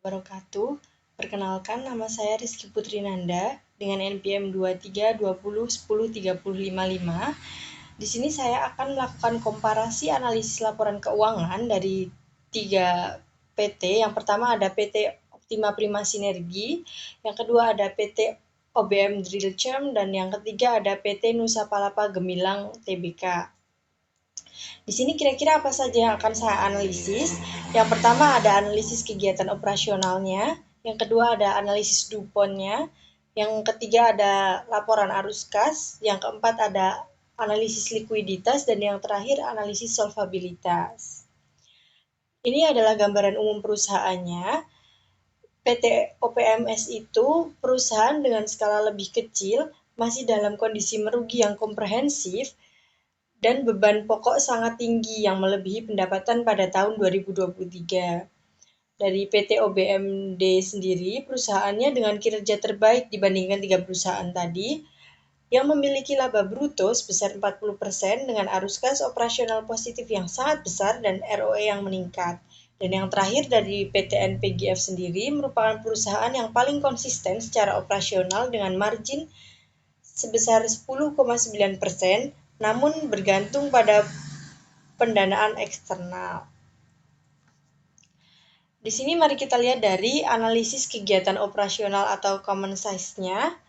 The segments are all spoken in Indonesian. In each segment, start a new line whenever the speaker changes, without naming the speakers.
wabarakatuh. Perkenalkan, nama saya Rizky Putri Nanda dengan NPM 2320101055. Di sini saya akan melakukan komparasi analisis laporan keuangan dari 3 PT. Yang pertama ada PT Optima Prima Sinergi, yang kedua ada PT OBM Drillchem, dan yang ketiga ada PT Nusa Palapa Gemilang Tbk. Di sini kira-kira apa saja yang akan saya analisis? Yang pertama ada analisis kegiatan operasionalnya, yang kedua ada analisis DuPont-nya, yang ketiga ada laporan arus kas, yang keempat ada analisis likuiditas, dan yang terakhir analisis solvabilitas. Ini adalah gambaran umum perusahaannya. PT OPMS itu perusahaan dengan skala lebih kecil, masih dalam kondisi merugi yang komprehensif, dan beban pokok sangat tinggi yang melebihi pendapatan pada tahun 2023. Dari PT OBMD sendiri, perusahaannya dengan kinerja terbaik dibandingkan 3 perusahaan tadi, yang memiliki laba bruto sebesar 40% dengan arus kas operasional positif yang sangat besar dan ROE yang meningkat. Dan yang terakhir dari PT NPGF sendiri merupakan perusahaan yang paling konsisten secara operasional dengan margin sebesar 10,9%, namun bergantung pada pendanaan eksternal. Di sini mari kita lihat dari analisis kegiatan operasional atau common size-nya.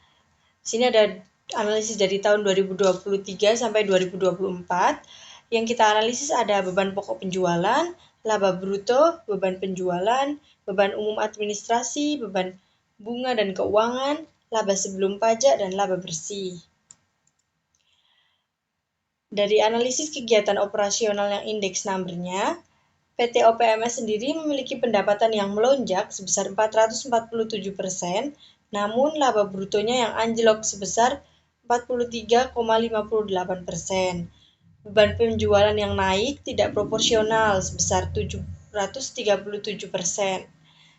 Di sini ada analisis dari tahun 2023 sampai 2024. Yang kita analisis ada beban pokok penjualan, laba bruto, beban penjualan, beban umum administrasi, beban bunga dan keuangan, laba sebelum pajak, dan laba bersih. Dari analisis kegiatan operasional yang indeks number-nya, PT OPMS sendiri memiliki pendapatan yang melonjak sebesar 447%, namun laba brutonya yang anjlok sebesar 43,58%. Beban penjualan yang naik tidak proporsional sebesar 737%.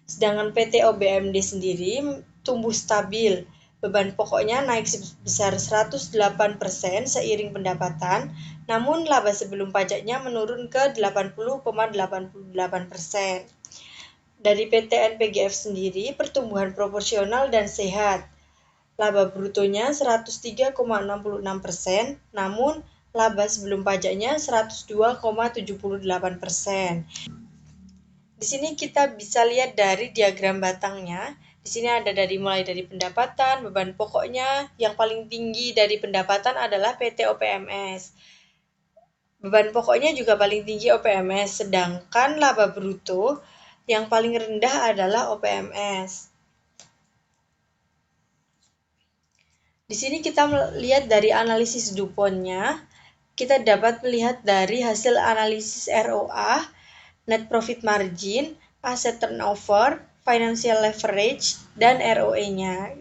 Sedangkan PT OBMD sendiri tumbuh stabil. Beban pokoknya naik sebesar 108% seiring pendapatan, namun laba sebelum pajaknya menurun ke 80,88%. Dari PT NPGF sendiri, pertumbuhan proporsional dan sehat. Laba brutonya 103,66%, namun laba sebelum pajaknya 102,78%. Di sini kita bisa lihat dari diagram batangnya. Di sini ada mulai dari pendapatan, beban pokoknya. Yang paling tinggi dari pendapatan adalah PT OPMS. Beban pokoknya juga paling tinggi OPMS, sedangkan laba bruto yang paling rendah adalah OPMS. Di sini kita melihat dari analisis DuPont-nya, kita dapat melihat dari hasil analisis ROA, net profit margin, asset turnover, financial leverage, dan ROE-nya.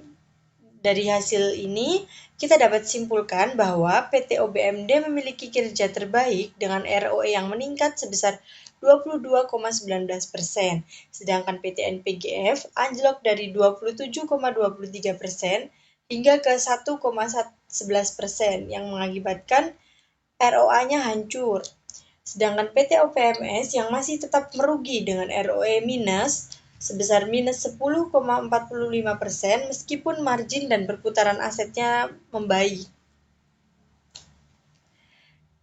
Dari hasil ini, kita dapat simpulkan bahwa PT OBMD memiliki kinerja terbaik dengan ROE yang meningkat sebesar 22,19%, sedangkan PT NPGF anjlok dari 27,23% hingga ke 1,11% yang mengakibatkan ROA-nya hancur. Sedangkan PT OPMS yang masih tetap merugi dengan ROE minus sebesar minus 10,45% meskipun margin dan perputaran asetnya membaik.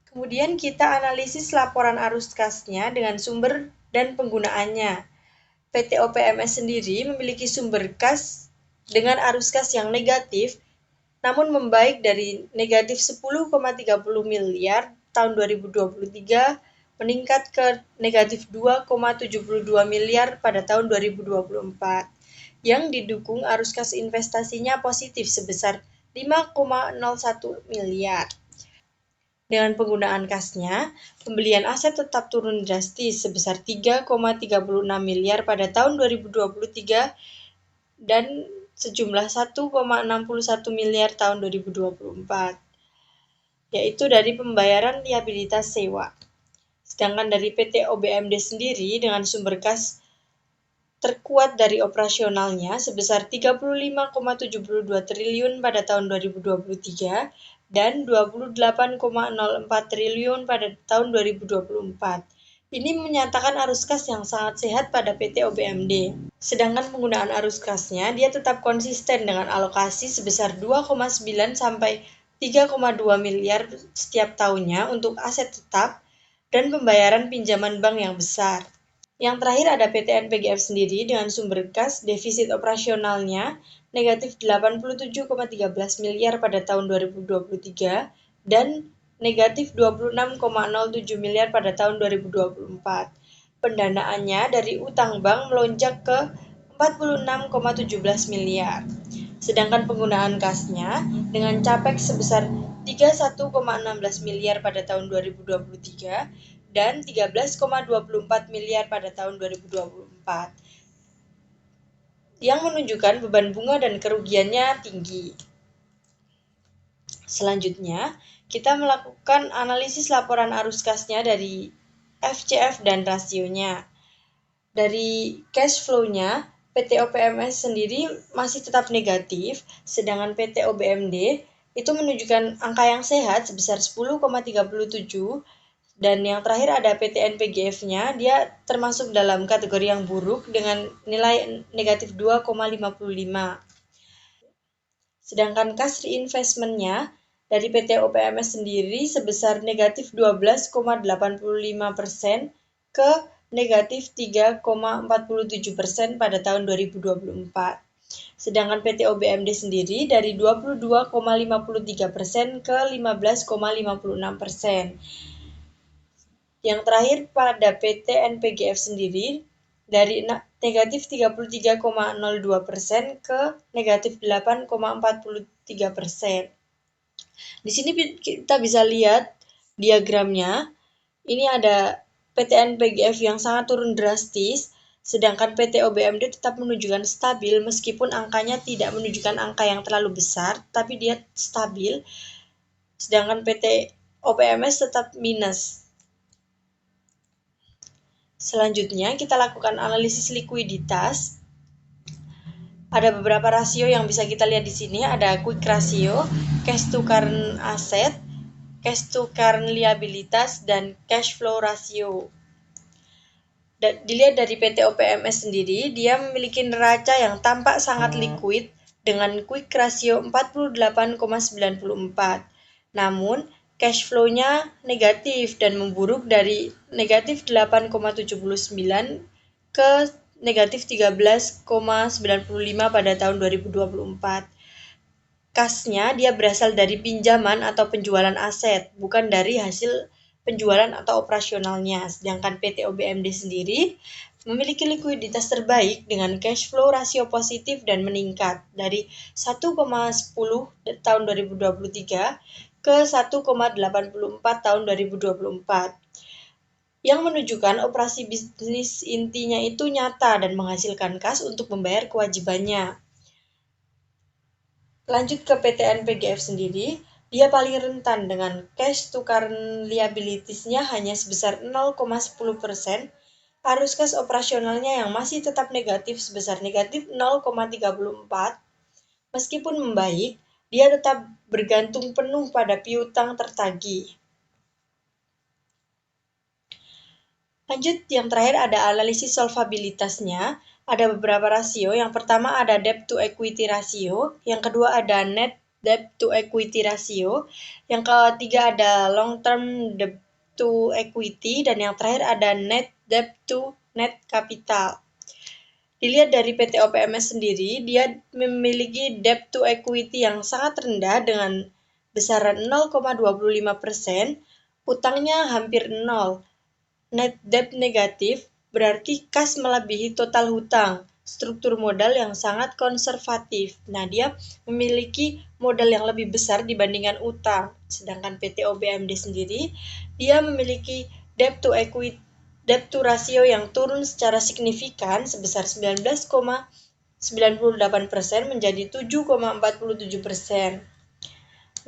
Kemudian kita analisis laporan arus kasnya dengan sumber dan penggunaannya. PT OPMS sendiri memiliki sumber kas dengan arus kas yang negatif, namun membaik dari negatif 10,30 miliar tahun 2023 meningkat ke negatif 2,72 miliar pada tahun 2024, yang didukung arus kas investasinya positif sebesar 5,01 miliar. Dengan penggunaan kasnya, pembelian aset tetap turun drastis sebesar 3,36 miliar pada tahun 2023 dan sejumlah 1,61 miliar tahun 2024, yaitu dari pembayaran liabilitas sewa. Sedangkan dari PT OBMD sendiri dengan sumber kas terkuat dari operasionalnya sebesar 35,72 triliun pada tahun 2023 dan 28,04 triliun pada tahun 2024, Ini menyatakan arus kas yang sangat sehat pada PT OBMD. Sedangkan penggunaan arus kasnya, dia tetap konsisten dengan alokasi sebesar 2,9 sampai 3,2 miliar setiap tahunnya untuk aset tetap dan pembayaran pinjaman bank yang besar. Yang terakhir ada PT NPGF sendiri dengan sumber kas defisit operasionalnya negatif 87,13 miliar pada tahun 2023 dan negatif 26,07 miliar pada tahun 2024. Pendanaannya dari utang bank melonjak ke 46,17 miliar. Sedangkan penggunaan kasnya dengan capex sebesar 31,16 miliar pada tahun 2023 dan 13,24 miliar pada tahun 2024 yang menunjukkan beban bunga dan kerugiannya tinggi. Selanjutnya, kita melakukan analisis laporan arus kasnya dari FCF dan rasionya. Dari cash flow-nya, PT OPMS sendiri masih tetap negatif, sedangkan PT OBMD itu menunjukkan angka yang sehat sebesar 10,37. Dan yang terakhir ada PT NPGF-nya, dia termasuk dalam kategori yang buruk dengan nilai negatif 2,55. Sedangkan kas reinvestment-nya dari PT OPMS sendiri sebesar negatif 12,85% ke negatif 3,47% pada tahun 2024. Sedangkan PT OBMD sendiri dari 22,53% ke 15,56%. Yang terakhir pada PT NPGF sendiri dari negatif 33,02% ke negatif 8,43%. Di sini kita bisa lihat diagramnya. Ini ada PT NPGF yang sangat turun drastis, sedangkan PT OBMD tetap menunjukkan stabil meskipun angkanya tidak menunjukkan angka yang terlalu besar, tapi dia stabil. Sedangkan PT OPMS tetap minus. Selanjutnya, kita lakukan analisis likuiditas. Ada beberapa rasio yang bisa kita lihat di sini. Ada quick ratio, cash to current asset, cash to current liabilitas, dan cash flow ratio. Dilihat dari PT OPMS sendiri, dia memiliki neraca yang tampak sangat liquid dengan quick ratio 48,94. Namun, cash flow-nya negatif dan memburuk dari negatif 8,79 ke negatif 13,95 pada tahun 2024. Kasnya dia berasal dari pinjaman atau penjualan aset, bukan dari hasil penjualan atau operasionalnya. Sedangkan PT OBMD sendiri memiliki likuiditas terbaik dengan cash flow rasio positif dan meningkat dari 1,10 tahun 2023 ke 1,84 tahun 2024 yang menunjukkan operasi bisnis intinya itu nyata dan menghasilkan kas untuk membayar kewajibannya. Lanjut ke PT NPGF sendiri, dia paling rentan dengan cash to current liabilities-nya hanya sebesar 0,10%, arus kas operasionalnya yang masih tetap negatif sebesar negatif 0,34. Meskipun membaik, dia tetap bergantung penuh pada piutang tertagih. Lanjut, yang terakhir ada analisis solvabilitasnya. Ada beberapa rasio. Yang pertama ada debt to equity ratio, yang kedua ada net debt to equity ratio, yang ketiga ada long term debt to equity, dan yang terakhir ada net debt to net capital. Dilihat dari PT OPMS sendiri, dia memiliki debt to equity yang sangat rendah dengan besaran 0,25%, utangnya hampir 0. Net debt negatif berarti kas melebihi total hutang, struktur modal yang sangat konservatif. Nah, dia memiliki modal yang lebih besar dibandingkan utang. Sedangkan PT OBMD sendiri, dia memiliki debt to equity debt to ratio yang turun secara signifikan sebesar 19,98% menjadi 7,47%.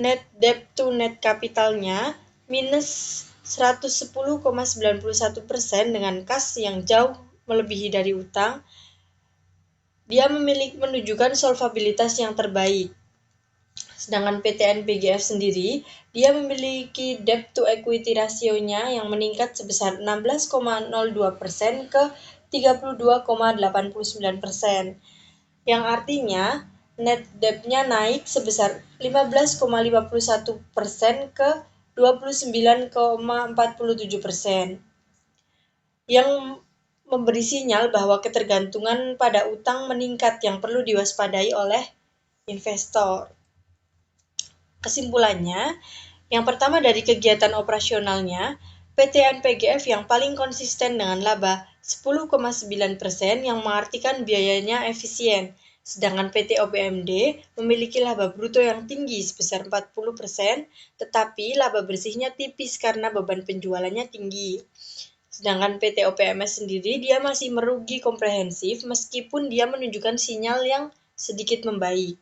Net debt to net capitalnya minus 110,91% dengan kas yang jauh melebihi dari utang. Dia menunjukkan solvabilitas yang terbaik. Sedangkan PT NPGF sendiri, dia memiliki debt to equity rasionya yang meningkat sebesar 16,02% ke 32,89%, yang artinya net debt-nya naik sebesar 15,51% ke 29,47%, yang memberi sinyal bahwa ketergantungan pada utang meningkat yang perlu diwaspadai oleh investor. Kesimpulannya, yang pertama dari kegiatan operasionalnya, PT NPGF yang paling konsisten dengan laba 10,9% yang mengartikan biayanya efisien, sedangkan PT OPMD memiliki laba bruto yang tinggi sebesar 40%, tetapi laba bersihnya tipis karena beban penjualannya tinggi. Sedangkan PT OPMS sendiri dia masih merugi komprehensif meskipun dia menunjukkan sinyal yang sedikit membaik.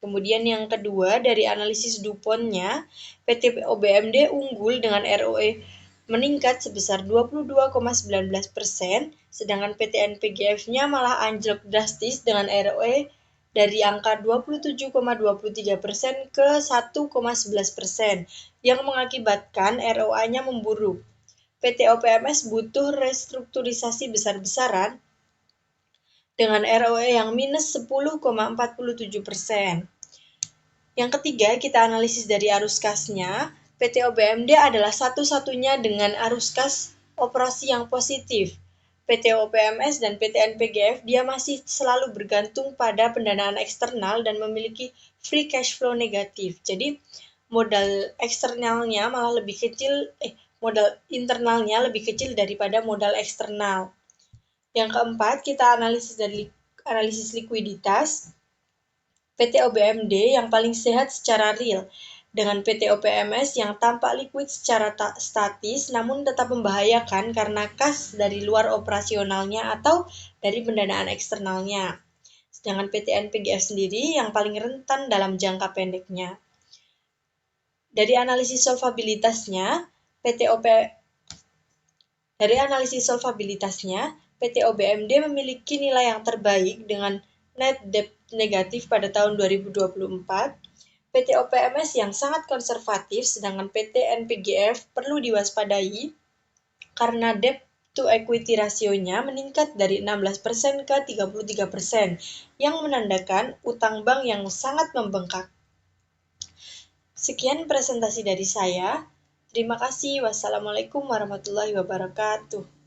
Kemudian yang kedua, dari analisis DuPont-nya, PT OBMD unggul dengan ROE meningkat sebesar 22,19%, sedangkan PT NPGF-nya malah anjlok drastis dengan ROE dari angka 27,23% ke 1,11%, yang mengakibatkan ROA-nya memburuk. PT OPMS butuh restrukturisasi besar-besaran dengan ROE yang minus 10,47%. Yang ketiga, kita analisis dari arus kasnya. PT OBMD adalah satu-satunya dengan arus kas operasi yang positif. PT OPMS dan PT NPGF dia masih selalu bergantung pada pendanaan eksternal dan memiliki free cash flow negatif. Jadi modal eksternalnya malah lebih kecil, modal internalnya lebih kecil daripada modal eksternal. Yang keempat, kita analisis likuiditas. PT OBMD yang paling sehat secara real, dengan PT OPMS yang tampak liquid secara statis namun tetap membahayakan karena kas dari luar operasionalnya atau dari pendanaan eksternalnya. Sedangkan PT NPGF sendiri yang paling rentan dalam jangka pendeknya. Dari analisis solvabilitasnya, PT OBMD memiliki nilai yang terbaik dengan net debt negatif pada tahun 2024, PT OPMS yang sangat konservatif, sedangkan PT NPGF perlu diwaspadai karena debt to equity rasionya meningkat dari 16% ke 33%, yang menandakan utang bank yang sangat membengkak. Sekian presentasi dari saya. Terima kasih. Wassalamualaikum warahmatullahi wabarakatuh.